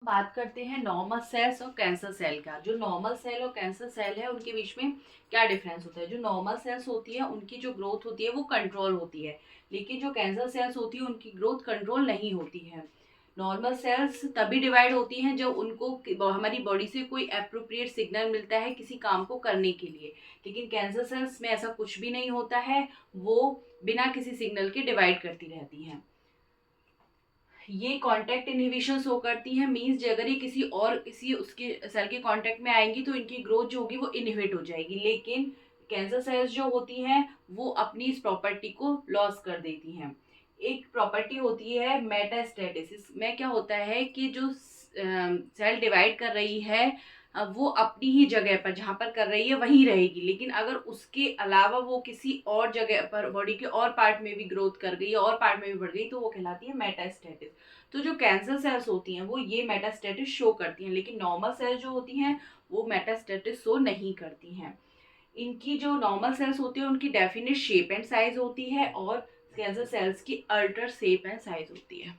बात करते हैं नॉर्मल सेल्स और कैंसर सेल का। जो नॉर्मल सेल और कैंसर सेल है उनके बीच में क्या डिफरेंस होता है। जो नॉर्मल सेल्स होती है उनकी जो ग्रोथ होती है वो कंट्रोल होती है, लेकिन जो कैंसर सेल्स होती है उनकी ग्रोथ कंट्रोल नहीं होती है। नॉर्मल सेल्स तभी डिवाइड होती हैं जब उनको हमारी बॉडी से कोई अप्रोप्रिएट सिग्नल मिलता है किसी काम को करने के लिए, लेकिन कैंसर सेल्स में ऐसा कुछ भी नहीं होता है, वो बिना किसी सिग्नल के डिवाइड करती रहती हैं। ये कांटेक्ट इनहिबिशन शो करती है, मींस अगर ये किसी उसके सेल के कांटेक्ट में आएंगी तो इनकी ग्रोथ जो होगी वो इनहिबिट हो जाएगी, लेकिन कैंसर सेल्स जो होती हैं वो अपनी इस प्रॉपर्टी को लॉस कर देती हैं। एक प्रॉपर्टी होती है मेटास्टेटिस में क्या होता है कि जो सेल डिवाइड कर रही है वो अपनी ही जगह पर जहाँ पर कर रही है वहीं रहेगी, लेकिन अगर उसके अलावा वो किसी और जगह पर बॉडी के और पार्ट में भी ग्रोथ कर गई और पार्ट में भी बढ़ गई तो वो कहलाती है मेटास्टेटिस। तो जो कैंसर सेल्स होती हैं वो ये मेटास्टेटिस शो करती हैं, लेकिन नॉर्मल सेल्स जो होती हैं वो मेटास्टेटिस शो नहीं करती हैं। इनकी जो नॉर्मल सेल्स होती है उनकी डेफिनेट शेप एंड साइज होती है और कैंसर सेल्स की अल्टर शेप एंड साइज होती है।